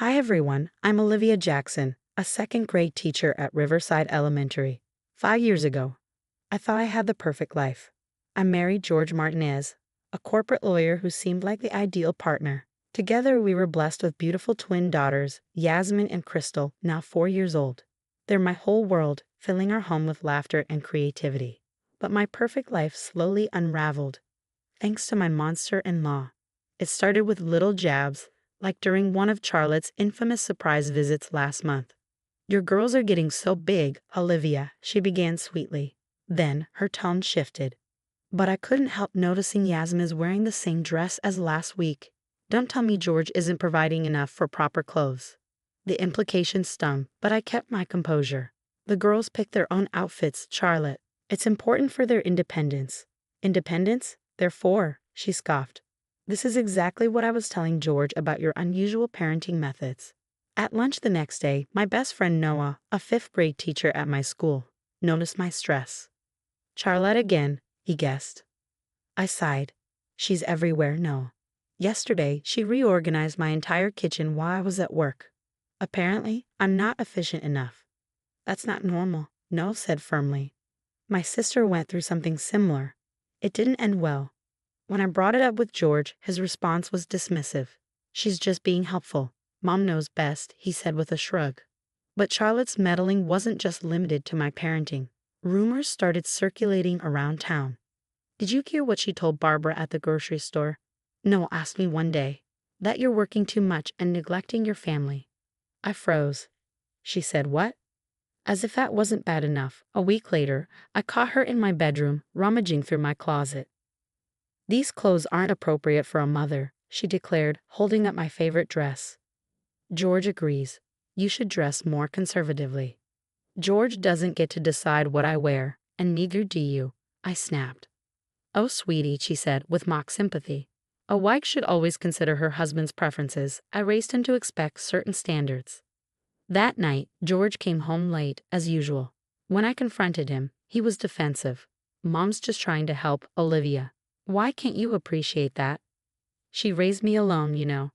Hi everyone, I'm Olivia Jackson, a second grade teacher at Riverside Elementary. 5 years ago, I thought I had the perfect life. I married George Martinez, a corporate lawyer who seemed like the ideal partner. Together we were blessed with beautiful twin daughters, Yasmin and Crystal, now 4 years old. They're my whole world, filling our home with laughter and creativity. But my perfect life slowly unraveled, thanks to my monster-in-law. It started with little jabs, like during one of Charlotte's infamous surprise visits last month. "Your girls are getting so big, Olivia," she began sweetly. Then her tone shifted. "But I couldn't help noticing Yasmin is wearing the same dress as last week. Don't tell me George isn't providing enough for proper clothes." The implication stung, but I kept my composure. "The girls pick their own outfits, Charlotte. It's important for their independence." "Independence? They're 4," she scoffed. "This is exactly what I was telling George about your unusual parenting methods." At lunch the next day, my best friend Noah, a 5th-grade teacher at my school, noticed my stress. "Charlotte again," he guessed. I sighed. "She's everywhere, no." Yesterday, she reorganized my entire kitchen while I was at work. Apparently, I'm not efficient enough. "That's not normal," Noah said firmly. My sister went through something similar. It didn't end well. When I brought it up with George, his response was dismissive. "She's just being helpful. Mom knows best," he said with a shrug. But Charlotte's meddling wasn't just limited to my parenting. Rumors started circulating around town. "Did you hear what she told Barbara at the grocery store?" Noel asked me one day. "That you're working too much and neglecting your family." I froze. She said what? As if that wasn't bad enough, a week later, I caught her in my bedroom, rummaging through my closet. "These clothes aren't appropriate for a mother," she declared, holding up my favorite dress. "George agrees. You should dress more conservatively." "George doesn't get to decide what I wear, and neither do you," I snapped. "Oh, sweetie," she said, with mock sympathy. "A wife should always consider her husband's preferences." I raised him to expect certain standards. That night, George came home late, as usual. When I confronted him, he was defensive. "Mom's just trying to help, Olivia. Why can't you appreciate that? She raised me alone, you know."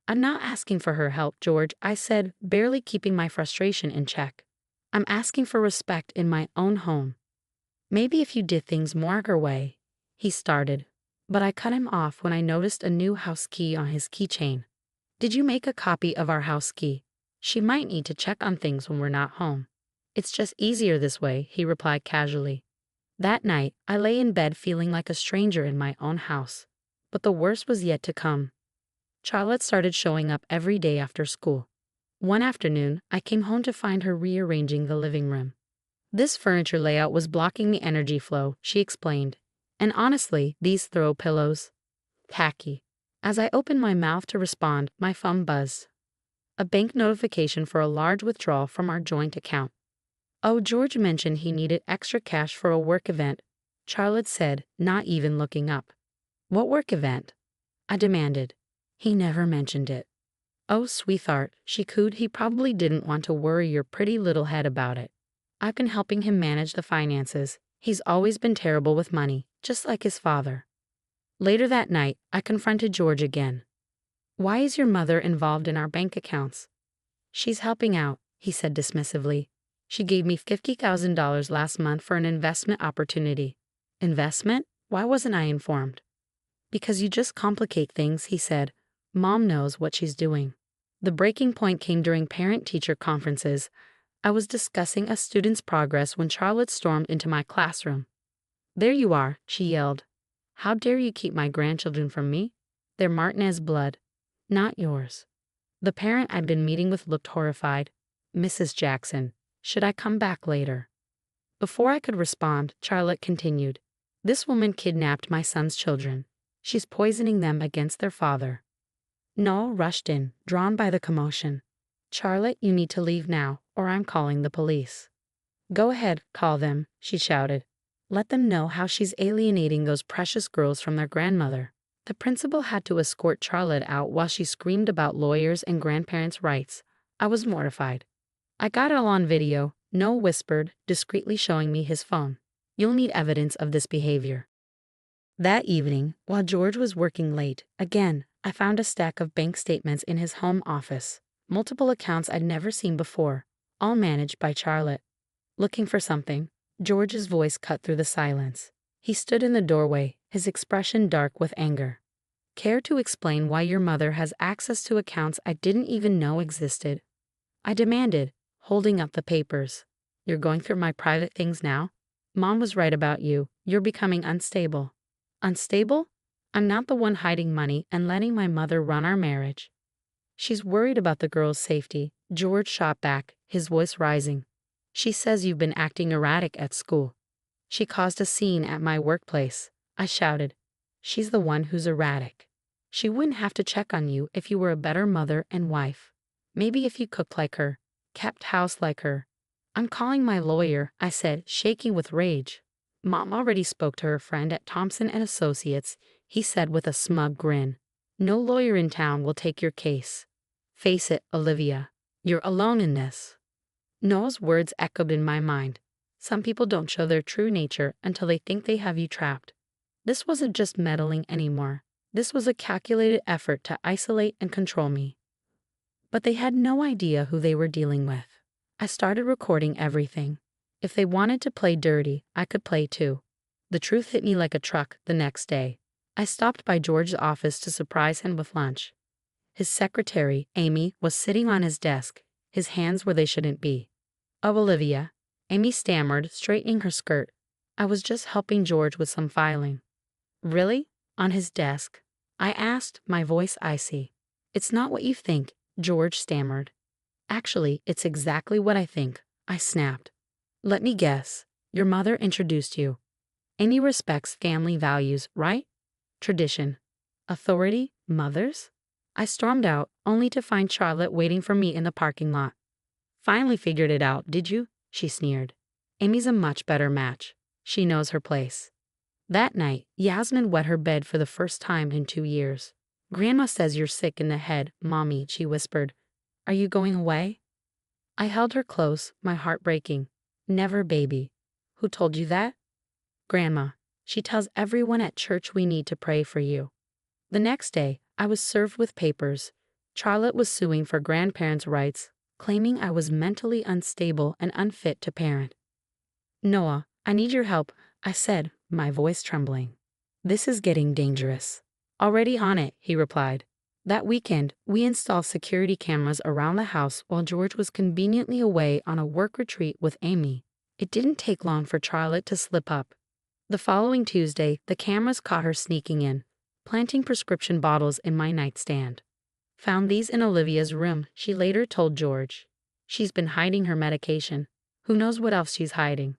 "I'm not asking for her help, George," I said, barely keeping my frustration in check. "I'm asking for respect in my own home." "Maybe if you did things more her way," he started, but I cut him off when I noticed a new house key on his keychain. "Did you make a copy of our house key? She might need to check on things when we're not home." "It's just easier this way," he replied casually. That night, I lay in bed feeling like a stranger in my own house. But the worst was yet to come. Charlotte started showing up every day after school. One afternoon, I came home to find her rearranging the living room. "This furniture layout was blocking the energy flow," she explained. "And honestly, these throw pillows. Tacky." As I opened my mouth to respond, my phone buzzed. A bank notification for a large withdrawal from our joint account. "Oh, George mentioned he needed extra cash for a work event," Charlotte said, not even looking up. "What work event?" I demanded. "He never mentioned it." "Oh, sweetheart," she cooed, "he probably didn't want to worry your pretty little head about it. I've been helping him manage the finances. He's always been terrible with money, just like his father." Later that night, I confronted George again. "Why is your mother involved in our bank accounts?" "She's helping out," he said dismissively. "She gave me $50,000 last month for an investment opportunity." "Investment? Why wasn't I informed?" "Because you just complicate things," he said. "Mom knows what she's doing." The breaking point came during parent-teacher conferences. I was discussing a student's progress when Charlotte stormed into my classroom. "There you are," she yelled. "How dare you keep my grandchildren from me? They're Martinez blood, not yours." The parent I'd been meeting with looked horrified. "Mrs. Jackson, should I come back later?" Before I could respond, Charlotte continued. "This woman kidnapped my son's children. She's poisoning them against their father." Noel rushed in, drawn by the commotion. "Charlotte, you need to leave now, or I'm calling the police." "Go ahead, call them," she shouted. "Let them know how she's alienating those precious girls from their grandmother." The principal had to escort Charlotte out while she screamed about lawyers and grandparents' rights. I was mortified. "I got it all on video," Noel whispered, discreetly showing me his phone. "You'll need evidence of this behavior." That evening, while George was working late, again, I found a stack of bank statements in his home office. multiple accounts I'd never seen before, all managed by Charlotte. Looking for something, George's voice cut through the silence. He stood in the doorway, his expression dark with anger. Care to explain why your mother has access to accounts I didn't even know existed? I demanded, holding up the papers. You're going through my private things now? Mom was right about you. You're becoming unstable. Unstable? I'm not the one hiding money and letting my mother run our marriage. She's worried about the girl's safety, George shot back, his voice rising. She says you've been acting erratic at school. She caused a scene at my workplace. I shouted. She's the one who's erratic. She wouldn't have to check on you if you were a better mother and wife. Maybe if you cooked like her, kept house like her. I'm calling my lawyer, I said, shaking with rage. Mom already spoke to her friend at Thompson and Associates, he said with a smug grin. No lawyer in town will take your case. Face it, Olivia. You're alone in this. Noah's words echoed in my mind. Some people don't show their true nature until they think they have you trapped. This wasn't just meddling anymore. This was a calculated effort to isolate and control me. But they had no idea who they were dealing with. I started recording everything. If they wanted to play dirty, I could play too. The truth hit me like a truck the next day. I stopped by George's office to surprise him with lunch. His secretary, Amy, was sitting on his desk, his hands where they shouldn't be. Oh, Olivia, Amy stammered, straightening her skirt. I was just helping George with some filing. Really? On his desk? I asked, my voice icy. It's not what you think, George stammered. Actually, it's exactly what I think, I snapped. Let me guess. Your mother introduced you. Amy respects family values, right? Tradition. Authority? Mothers? I stormed out, only to find Charlotte waiting for me in the parking lot. Finally figured it out, did you? She sneered. Amy's a much better match. She knows her place. That night, Yasmin wet her bed for the first time in 2 years. Grandma says you're sick in the head, Mommy, she whispered. Are you going away? I held her close, my heart breaking. Never, baby. Who told you that? Grandma. She tells everyone at church we need to pray for you. The next day, I was served with papers. Charlotte was suing for grandparents' rights, claiming I was mentally unstable and unfit to parent. Noah, I need your help, I said, my voice trembling. This is getting dangerous. Already on it, he replied. That weekend, we installed security cameras around the house while George was conveniently away on a work retreat with Amy. It didn't take long for Charlotte to slip up. The following Tuesday, the cameras caught her sneaking in, planting prescription bottles in my nightstand. Found these in Olivia's room, she later told George. She's been hiding her medication. Who knows what else she's hiding?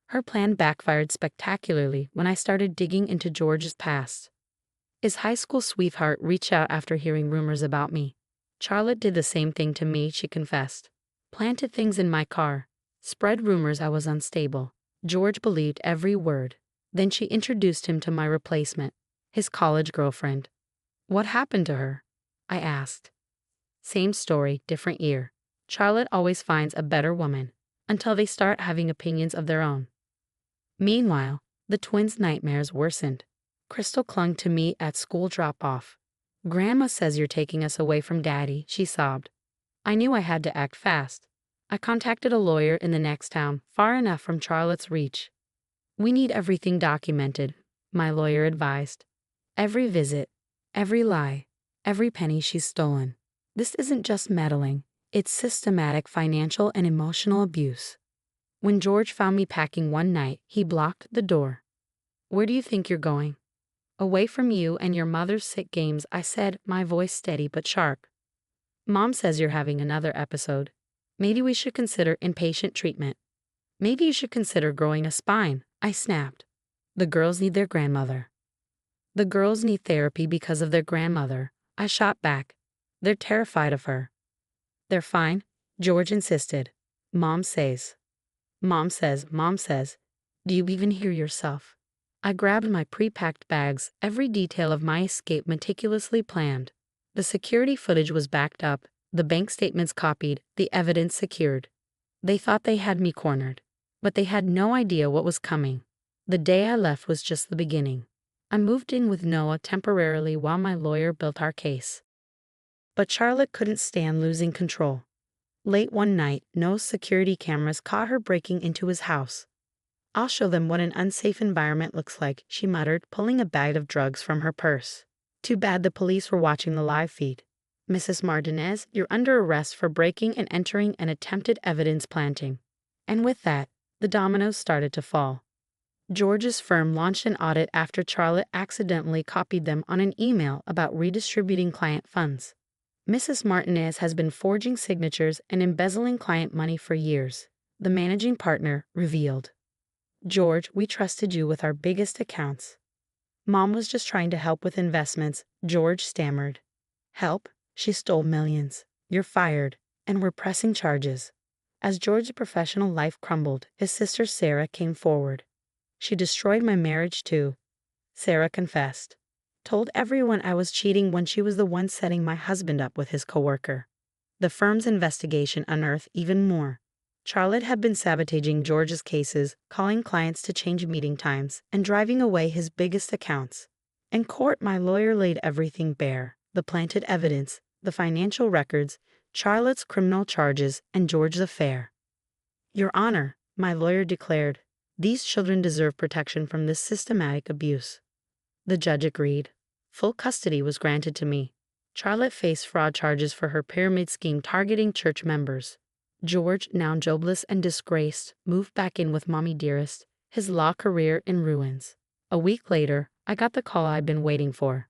Her plan backfired spectacularly when I started digging into George's past. His high school sweetheart reached out after hearing rumors about me. Charlotte did the same thing to me, she confessed. Planted things in my car. Spread rumors I was unstable. George believed every word. Then she introduced him to my replacement, his college girlfriend. What happened to her? I asked. Same story, different year. Charlotte always finds a better woman, until they start having opinions of their own. Meanwhile, the twins' nightmares worsened. Crystal clung to me at school drop-off. Grandma says you're taking us away from Daddy, she sobbed. I knew I had to act fast. I contacted a lawyer in the next town, far enough from Charlotte's reach. We need everything documented, my lawyer advised. Every visit, every lie, every penny she's stolen. This isn't just meddling, it's systematic financial and emotional abuse. When George found me packing one night, he blocked the door. Where do you think you're going? Away from you and your mother's sick games, I said, my voice steady but sharp. Mom says you're having another episode. Maybe we should consider inpatient treatment. Maybe you should consider growing a spine, I snapped. The girls need their grandmother. The girls need therapy because of their grandmother, I shot back. They're terrified of her. They're fine, George insisted. Mom says. Mom says. Do you even hear yourself? I grabbed my pre-packed bags, every detail of my escape meticulously planned. The security footage was backed up, the bank statements copied, the evidence secured. They thought they had me cornered, but they had no idea what was coming. The day I left was just the beginning. I moved in with Noah temporarily while my lawyer built our case. But Charlotte couldn't stand losing control. Late one night, no security cameras caught her breaking into his house. "I'll show them what an unsafe environment looks like," she muttered, pulling a bag of drugs from her purse. Too bad the police were watching the live feed. "Mrs. Martinez, you're under arrest for breaking and entering and attempted evidence planting." And with that, the dominoes started to fall. George's firm launched an audit after Charlotte accidentally copied them on an email about redistributing client funds. "Mrs. Martinez has been forging signatures and embezzling client money for years," the managing partner revealed. "George, we trusted you with our biggest accounts." "Mom was just trying to help with investments," George stammered. "Help? She stole millions. You're fired, and we're pressing charges." As George's professional life crumbled, his sister Sarah came forward. "She destroyed my marriage too," Sarah confessed. "Told everyone I was cheating when she was the one setting my husband up with his coworker." The firm's investigation unearthed even more. Charlotte had been sabotaging George's cases, calling clients to change meeting times, and driving away his biggest accounts. In court, my lawyer laid everything bare: the planted evidence, the financial records, Charlotte's criminal charges, and George's affair. "Your Honor," my lawyer declared, "these children deserve protection from this systematic abuse." The judge agreed. Full custody was granted to me. Charlotte faced fraud charges for her pyramid scheme targeting church members. George, now jobless and disgraced, moved back in with Mommy Dearest, his law career in ruins. A week later, I got the call I'd been waiting for.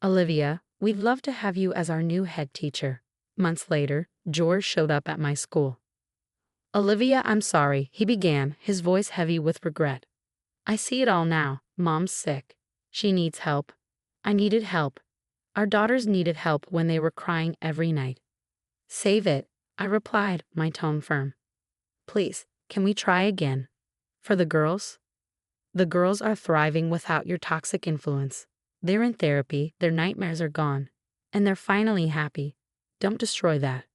"Olivia, we'd love to have you as our new head teacher." Months later, George showed up at my school. "Olivia, I'm sorry," he began, his voice heavy with regret. "I see it all now. Mom's sick. She needs help. I needed help. Our daughters needed help when they were crying every night." "Save it," I replied, my tone firm. "Please, can we try again? For the girls?" "The girls are thriving without your toxic influence. They're in therapy, their nightmares are gone, and they're finally happy. Don't destroy that."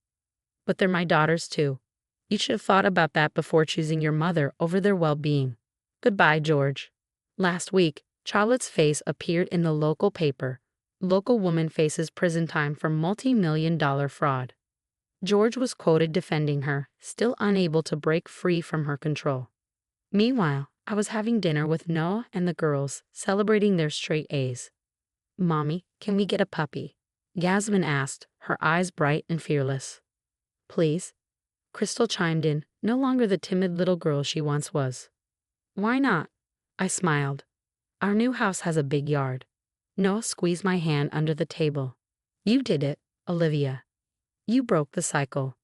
"But they're my daughters too. You should have thought about that before choosing your mother over their well-being." Goodbye, George. Last week, Charlotte's face appeared in the local paper. "Local woman faces prison time for multi-million-dollar fraud." George was quoted defending her, still unable to break free from her control. Meanwhile, I was having dinner with Noah and the girls, celebrating their straight A's. "Mommy, can we get a puppy?" Yasmin asked, her eyes bright and fearless. "Please?" Crystal chimed in, no longer the timid little girl she once was. "Why not?" I smiled. "Our new house has a big yard." Noah squeezed my hand under the table. "You did it, Olivia. You broke the cycle."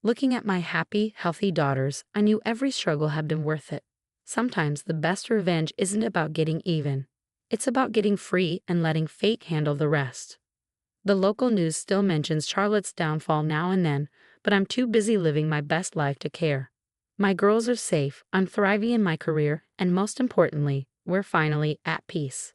Looking at my happy, healthy daughters, I knew every struggle had been worth it. Sometimes the best revenge isn't about getting even. It's about getting free and letting fate handle the rest. The local news still mentions Charlotte's downfall now and then, but I'm too busy living my best life to care. My girls are safe, I'm thriving in my career, and most importantly, we're finally at peace.